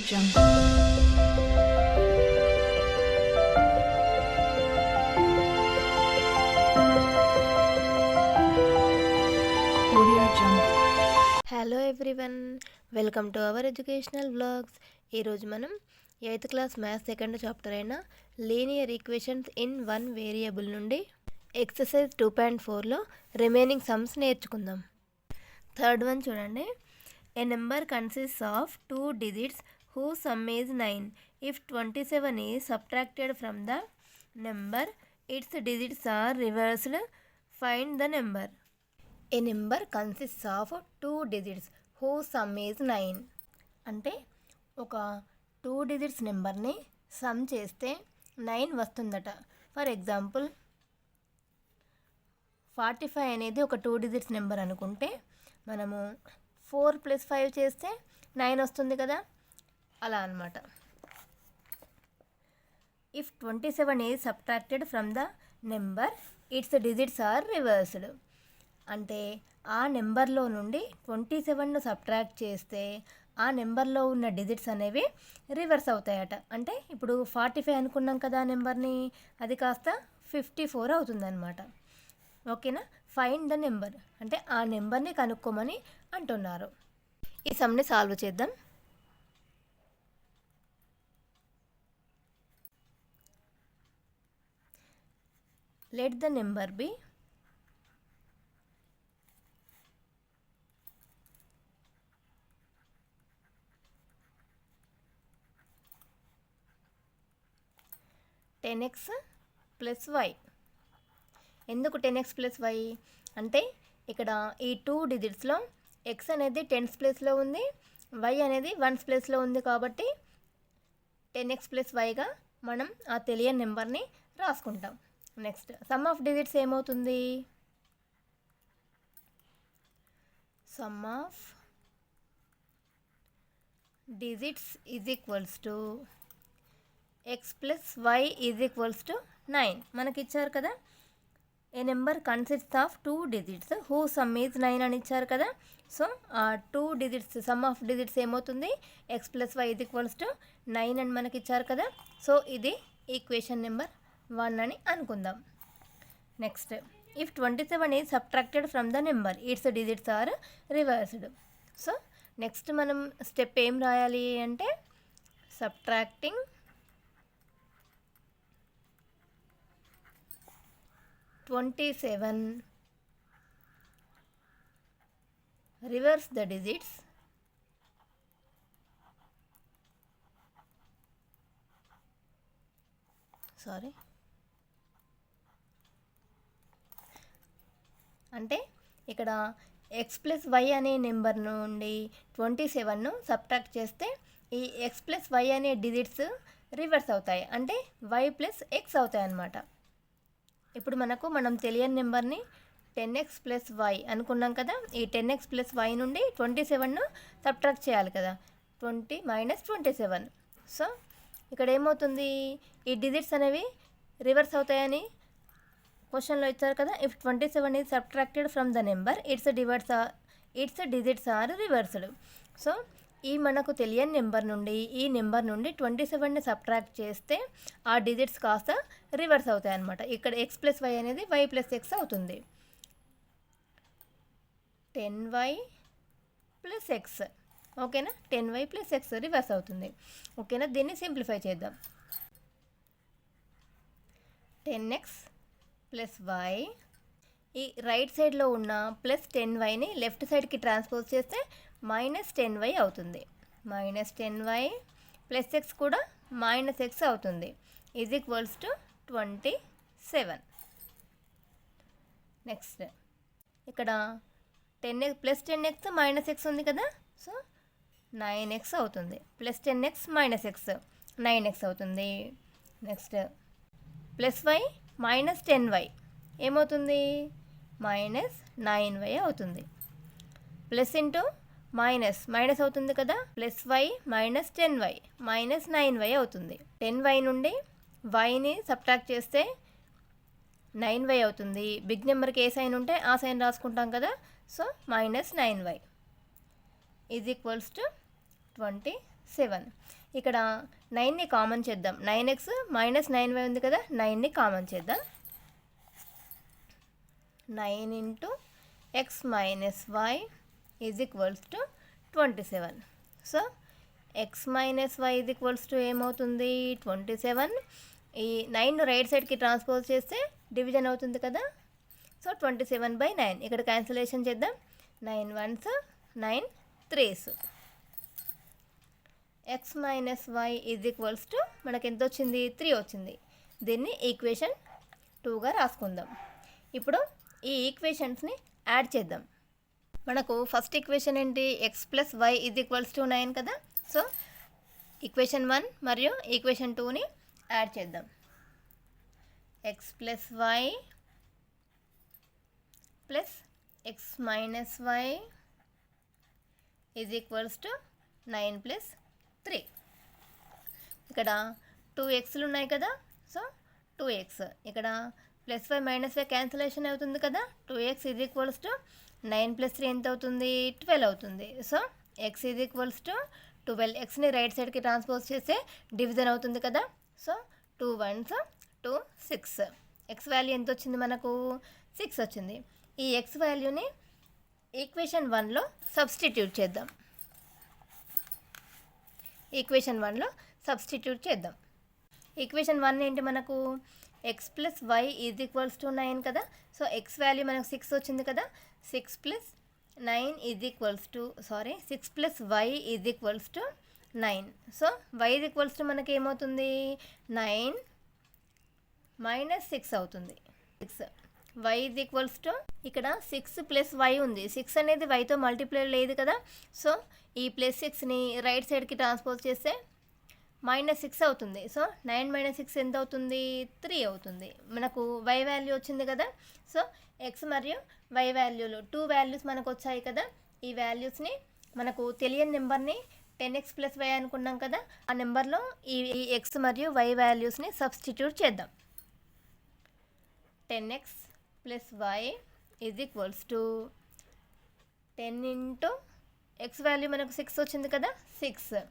Jungle. Audio Jungle. Hello everyone, welcome to our educational vlogs. ఈరోజు మనం 8th class maths second chapter అయిన linear equations in one variable నుండి exercise 2.4లో remaining sums నేర్చుకుందాం. Third one చూడండి. A number consists of 2 digits whose sum is 9. If 27 is subtracted from the number, its digits are reversed. Find the number. A number consists of 2 digits whose sum is 9. అంటే ఒక 2 digits నెంబర్ని some చేస్తే 9 వస్తుందట. For example 45 అనేది ఒక 2 digits number అనుకుంటే మనము 4 + 5 చేస్తే 9 వస్తుంది కదా, అలా అన్నమాట. If 27 is subtracted from the number, its digits are reversed. అంటే ఆ నెంబర్లో నుండి 27ను సబ్ట్రాక్ట్ చేస్తే ఆ నెంబర్లో ఉన్న డిజిట్స్ అనేవి రివర్స్ అవుతాయట. అంటే ఇప్పుడు 45 అనుకున్నాం కదా ఆ నెంబర్ని, అది కాస్త 54 అవుతుందన్నమాట. ఓకేనా. ఫైండ్ ద నెంబర్ అంటే ఆ నెంబర్ని కనుక్కోమని అంటున్నారు. ఈ సమ్ని సాల్వ్ చేద్దాం. Let the number be 10x + y. ఎందుకు 10x + y అంటే ఇక్కడ ఈ 2 డిజిట్స్లో x అనేది 10s ప్లేస్లో ఉంది, y అనేది 1s ప్లేస్లో ఉంది. కాబట్టి 10x + yగా మనం ఆ తెలియని నెంబర్ని రాసుకుంటాం. నెక్స్ట్ సమ్ ఆఫ్ డిజిట్స్ ఏమవుతుంది? Sum of digits is equals to x + y = 9. మనకి ఇచ్చారు కదా, a number consists of 2 digits whose sum is 9 అని ఇచ్చారు కదా. సో ఆ 2 digits సమ్ ఆఫ్ డిజిట్స్ ఏమవుతుంది? x + y = 9 అని మనకి ఇచ్చారు కదా. సో ఇది ఈక్వేషన్ నెంబర్ 1 అని అనుకుందాం. Next if 27 is subtracted from the number, its digits are reversed. So next మనం స్టెప్ ఏం రాయాలి అంటే సబ్ట్రాక్టింగ్ 27 reverse the digits అంటే ఇక్కడ x + y అనే నెంబర్ నుండి 27ను సబ్ట్రాక్ట్ చేస్తే ఈ x + y అనే డిజిట్స్ రివర్స్ అవుతాయి, అంటే y + x అవుతాయి అన్నమాట. ఇప్పుడు మనం తెలియని నెంబర్ని 10x + y అనుకున్నాం కదా. ఈ 10x + y నుండి 27ను సబ్ట్రాక్ట్ చేయాలి కదా. 20 - 27. సో ఇక్కడ ఏమవుతుంది? ఈ డిజిట్స్ అనేవి రివర్స్ అవుతాయని క్వశ్చన్లో ఇచ్చారు కదా. If 27 is subtracted from the number, its digits are reversed. So ఈ మనకు తెలియని నెంబర్ నుండి ఈ నెంబర్ నుండి 27ని సబ్ట్రాక్ట్ చేస్తే ఆ డిజిట్స్ కాస్త రివర్స్ అవుతాయి అన్నమాట. ఇక్కడ x + y అనేది y + x అవుతుంది. 10y + x. ఓకేనా. 10y + x రివర్స్ అవుతుంది. ఓకేనా. దీన్ని సింప్లిఫై చేద్దాం. 10x + y ఈ రైట్ సైడ్లో ఉన్న +10yని లెఫ్ట్ సైడ్కి ట్రాన్స్పోజ్ చేస్తే -10y అవుతుంది. -10y + x కూడా -x అవుతుంది. = 27. నెక్స్ట్ ఇక్కడ 10x + 10x -x ఉంది కదా. సో 9x అవుతుంది. +10x -x 9x అవుతుంది. నెక్స్ట్ +y -10y ఏమవుతుంది? -9y అవుతుంది. ప్లస్ ఇంటూ మైనస్ అవుతుంది కదా. +y - 10y -9y అవుతుంది. 10y నుండి వైని సబ్ట్రాక్ట్ చేస్తే 9y అవుతుంది. బిగ్ నెంబర్కి ఏ సైన్ ఉంటే ఆ సైన్ రాసుకుంటాం కదా. So -9y = 27. 7. ఇక్కడ 9ని కామన్ చేద్దాం. 9x మైనస్ 9y ఉంది కదా, 9ని కామన్ చేద్దాం. 9 into x minus y is equals to 27. So x minus y is equals to ఏమవుతుంది, 27. ఈ 9 రైట్ సైడ్కి ట్రాన్స్పోజ్ చేస్తే డివిజన్ అవుతుంది కదా. సో 27/9 ఇక్కడ క్యాన్సిలేషన్ చేద్దాం. 9 1s 9 3s. X minus y is equals to మనకి ఎంత వచ్చింది, 3 వచ్చింది. దీన్ని ఈక్వేషన్ 2గా రాసుకుందాం. ఇప్పుడు ఈ ఈక్వేషన్స్ని యాడ్ చేద్దాం. మనకు ఫస్ట్ ఈక్వేషన్ ఏంటి, x plus y is equals to 9 కదా. సో ఈక్వేషన్ 1 మరియు ఈక్వేషన్ 2ని యాడ్ చేద్దాం. X plus y plus x minus y is equals to 9 plus 3. ఇక్కడ 2xలు ఉన్నాయి కదా. సో 2x ఇక్కడ plus y minus y cancellation అవుతుంది కదా. 2x is equals to 9 plus 3 ఎంత అవుతుంది, 12 అవుతుంది. So x is equals to 12. ఎక్స్ని రైట్ సైడ్కి ట్రాన్స్పోజ్ చేస్తే డివిజన్ అవుతుంది కదా. So 2 1s 2 6. ఎక్స్ వాల్యూ ఎంత వచ్చింది మనకు, 6 వచ్చింది. ఈ ఎక్స్ వాల్యూని ఈక్వేషన్ 1లో సబ్స్టిట్యూట్ చేద్దాం. ఈక్వేషన్ 1లో సబ్స్టిట్యూట్ చేద్దాం. ఈక్వేషన్ 1 ఏంటి మనకు, x plus y is equals to 9 కదా. సో ఎక్స్ వాల్యూ మనకు 6 వచ్చింది కదా. 6 plus 9 is equals to 6 plus y is equals to 9. So y is equals to మనకి ఏమవుతుంది, 9 మైనస్ 6 అవుతుంది. 6 వై ఈజ్ ఈక్వల్స్ టు ఇక్కడ 6 ప్లస్ వై ఉంది. 6 అనేది వైతో మల్టిప్లై లేదు కదా. సో ఈ ప్లస్ 6ని రైట్ సైడ్కి ట్రాన్స్పోజ్ చేస్తే -6 అవుతుంది. సో 9 - 6 ఎంత అవుతుంది, 3 అవుతుంది. మనకు వై వాల్యూ వచ్చింది కదా. సో ఎక్స్ మరియు వై వాల్యూలు 2 వాల్యూస్ మనకు వచ్చాయి కదా. ఈ వాల్యూస్ని మనకు తెలియని నెంబర్ని 10x + y అనుకున్నాం కదా. ఆ నెంబర్లో ఈ ఎక్స్ మరియు వై వాల్యూస్ని సబ్స్టిట్యూట్ చేద్దాం. 10x + y is equals to 10 into X value మనకు 6 వచ్చింది కదా. 6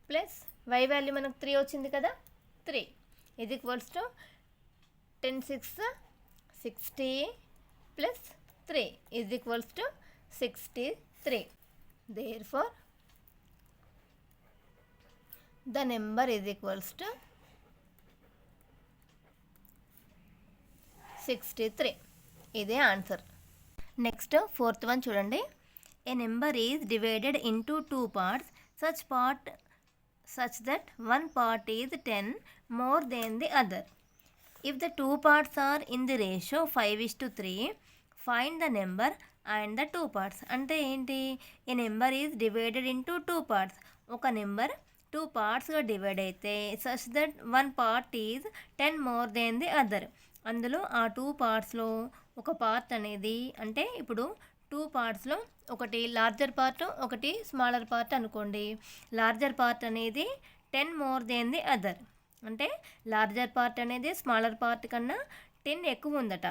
ప్లస్ వై వాల్యూ మనకు 3 వచ్చింది కదా. 3 is equals to 10 6 60 plus 3 is equals to 63. Therefore the number is equals to 63. ఇదే ఆన్సర్. నెక్స్ట్ 4th వన్ చూడండి. A number is divided into 2 parts such that one part is 10 more than the other. If the 2 parts are in the ratio 5:3, find the number and the 2 parts. అంటే ఏంటి, a number is divided into 2 parts. ఒక number 2 partsగా divide అయితే such that 1 part is 10 more than the other. అందులో ఆ 2 partsలో ఒక part అనేది, అంటే ఇప్పుడు 2 partsలో ఒకటి లార్జర్ పార్ట్ ఒకటి స్మాలర్ పార్ట్ అనుకోండి. లార్జర్ పార్ట్ అనేది 10 more than the other. అంటే లార్జర్ పార్ట్ అనేది స్మాలర్ పార్ట్ కన్నా 10 ఎక్కువ ఉందట.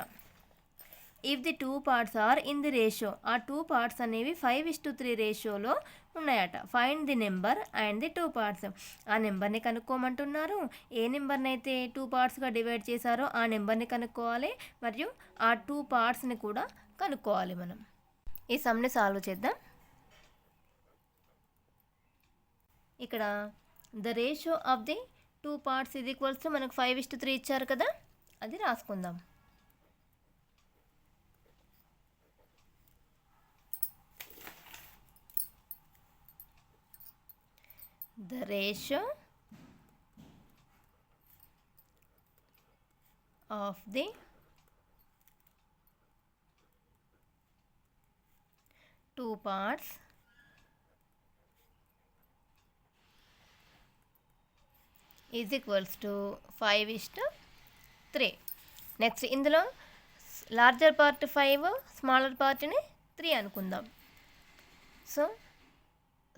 If the 2 parts are in the ratio, ఆ 2 parts అనేవి 5:3 రేషియోలో ఉన్నాయట. Find the number and the 2 parts. ఆ నెంబర్ని కనుక్కోమంటున్నారు. ఏ నెంబర్ని అయితే 2 partsగా డివైడ్ చేశారో ఆ నెంబర్ని కనుక్కోవాలి, మరియు ఆ 2 partsని కూడా కనుక్కోవాలి. మనం ఈ సమ్ని సాల్వ్ చేద్దాం. ఇక్కడ the ratio of the 2 parts is equals to మనకు 5:3 ఇచ్చారు కదా, అది రాసుకుందాం. The ratio of the 2 parts is equals to 5:3. Next ఇందులో లార్జర్ పార్ట్ 5, స్మాలర్ పార్ట్ని 3 అనుకుందాం. So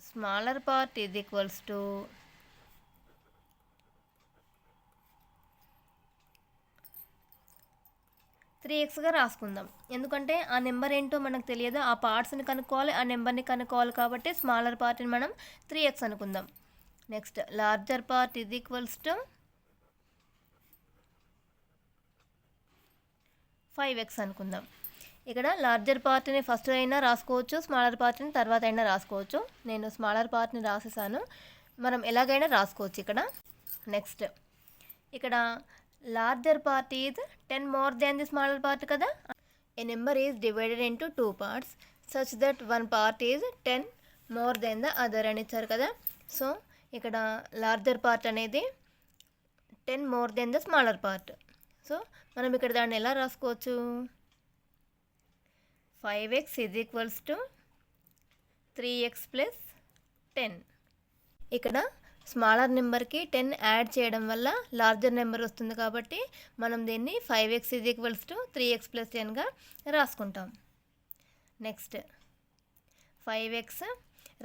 smaller part is equals to 3 3xగా రాసుకుందాం. ఎందుకంటే ఆ నెంబర్ ఏంటో మనకు తెలియదు, ఆ పార్ట్స్ని కనుక్కోవాలి, ఆ నెంబర్ని కనుక్కోవాలి, కాబట్టి స్మాలర్ పార్ట్ని మనం 3x అనుకుందాం. Next larger part is equals to 5x అనుకుందాం. ఇక్కడ లార్జర్ పార్ట్ని ఫస్ట్ అయినా రాసుకోవచ్చు, స్మాలర్ పార్ట్ని తర్వాత అయినా రాసుకోవచ్చు. నేను స్మాలర్ పార్ట్ని రాసేసాను, మనం ఎలాగైనా రాసుకోవచ్చు ఇక్కడ. నెక్స్ట్ ఇక్కడ larger part is 10 more than the smaller part కదా. A number is divided into 2 parts such that 1 part is 10 more than the other అని ఇచ్చారు కదా. సో ఇక్కడ లార్జర్ పార్ట్ అనేది 10 more than the smaller part. So మనం ఇక్కడ దాన్ని ఎలా రాసుకోవచ్చు, 5x is equals to 3x plus 10. ఇక్కడ స్మాలర్ నెంబర్కి 10 యాడ్ చేయడం వల్ల లార్జర్ నెంబర్ వస్తుంది, కాబట్టి మనం దీన్ని 5x is equals to 3x plus 10గా రాసుకుంటాం. నెక్స్ట్ 5x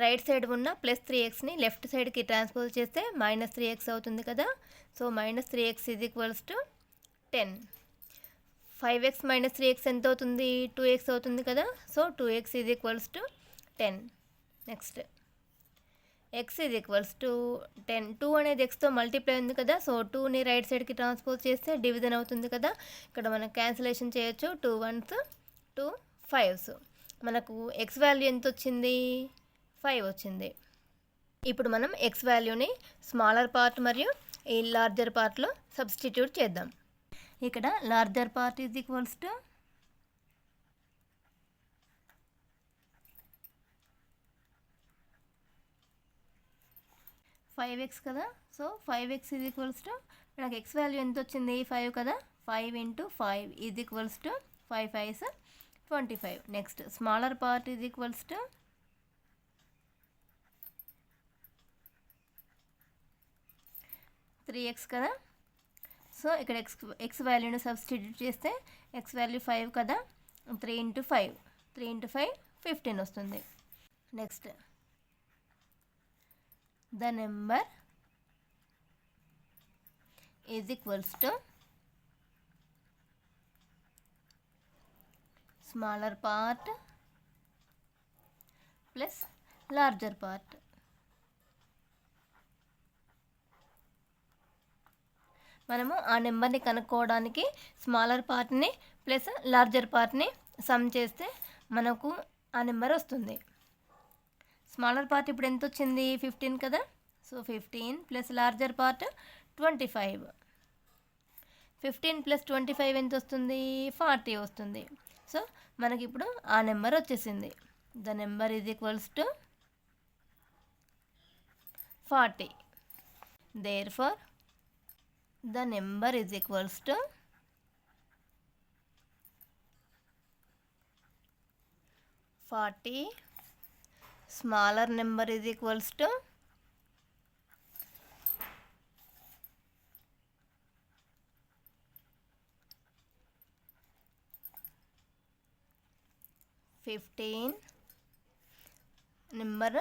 రైట్ సైడ్ ఉన్న ప్లస్ 3xని లెఫ్ట్ సైడ్కి ట్రాన్స్పోజ్ చేస్తే -3x అవుతుంది కదా. So -3x is equals to 10. 5x - 3x ఎంత అవుతుంది, 2x అవుతుంది కదా. So 2x is equals to 10. Next x is equals to 10. 2 అనేది xతో మల్టిప్లై ఉంది కదా. సో 2ని రైట్ సైడ్కి ట్రాన్స్పోజ్ చేస్తే డివిజన్ అవుతుంది కదా. ఇక్కడ మనం క్యాన్సిలేషన్ చేయొచ్చు, 2 1s 2 5s. మనకు x వాల్యూ ఎంత వచ్చింది, 5 వచ్చింది. ఇప్పుడు మనం x వాల్యూని స్మాలర్ పార్ట్ మరియు ఈ లార్జర్ పార్ట్లో సబ్స్టిట్యూట్ చేద్దాం. ఇక్కడ larger part is equals to 5x కదా. So 5x is equals to మనకు x వాల్యూ ఎంత వచ్చింది, 5 కదా. 5 × 5 is equals to 5 5s 25. Next smaller part is equals to 3x కదా. సో ఇక్కడ x వాల్యూని సబ్స్టిట్యూట్ చేస్తే x వాల్యూ 5 కదా. 3 × 5 15 వస్తుంది. Next the number is equals to smaller part plus larger part. మనము ఆ నెంబర్ని కనుక్కోవడానికి స్మాలర్ పార్ట్ని ప్లస్ లార్జర్ పార్ట్ని సమ్ చేస్తే మనకు ఆ నెంబర్ వస్తుంది. స్మాలర్ పార్ట్ ఇప్పుడు ఎంత వచ్చింది, 15 కదా. So 15 plus larger part 25. 15 + 25 ఎంత వస్తుంది, 40 వస్తుంది. సో మనకి ఇప్పుడు ఆ నెంబర్ వచ్చేసింది. The number is equals to 40. Therefore the number is equals to 40. Smaller number is equals to 15. Number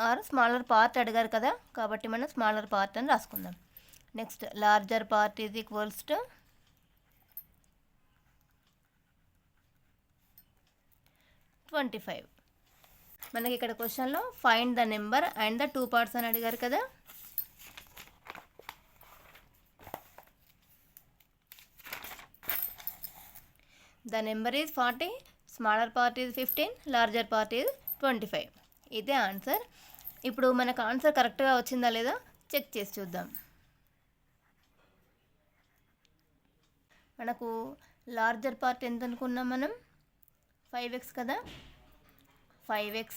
or smaller part అడిగారు కదా, కాబట్టి మనం స్మాలర్ పార్ట్ అని రాసుకుందాం. Next larger part is equals to 25. మనకి ఇక్కడ క్వశ్చన్లో find the number and the 2 parts అని అడిగారు కదా. The number is 40, smaller part is 15, larger part is 25. ఇదే ఆన్సర్. ఇప్పుడు మనకు ఆన్సర్ కరెక్ట్గా వచ్చిందా లేదా చెక్ చేసి చూద్దాం. మనకు లార్జర్ పార్ట్ ఎంత అనుకున్నాం మనం, 5x కదా. 5x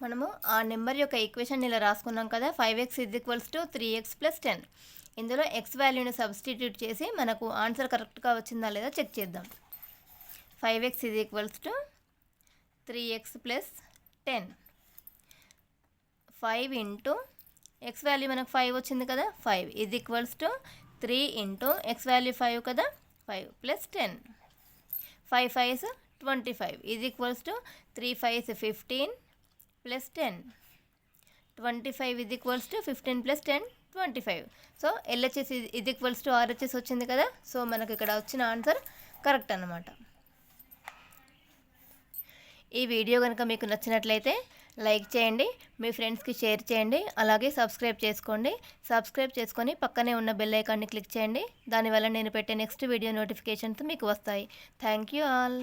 మనము ఆ నెంబర్ యొక్క ఈక్వేషన్ ఇలా రాసుకున్నాం కదా. 5x is equals to 3x + 10. ఇందులో x వాల్యూని సబ్స్టిట్యూట్ చేసి మనకు ఆన్సర్ కరెక్ట్గా వచ్చిందా లేదా చెక్ చేద్దాం. 5x is equals to 3x + 10. 5 × x value మనకు 5 వచ్చింది కదా. 5 is equals to 3 × x value 5 కదా. 5 + 10. 5 5s 25 is equals to 3 5s 15 + 10. 25 is equals to 15 + 10 25. So LHS ఇది ఈక్వల్స్ టు RHS వచ్చింది కదా. సో మనకి ఇక్కడ వచ్చిన ఆన్సర్ కరెక్ట్ అన్నమాట. ఈ వీడియో కనుక మీకు నచ్చినట్లయితే లైక్ చేయండి, మీ ఫ్రెండ్స్కి షేర్ చేయండి, అలాగే సబ్స్క్రైబ్ చేసుకోండి. సబ్స్క్రైబ్ చేసుకొని పక్కనే ఉన్న బెల్ ఐకాన్ని క్లిక్ చేయండి. దానివల్ల నేను పెట్టే నెక్స్ట్ వీడియో నోటిఫికేషన్స్ మీకు వస్తాయి. Thank you all.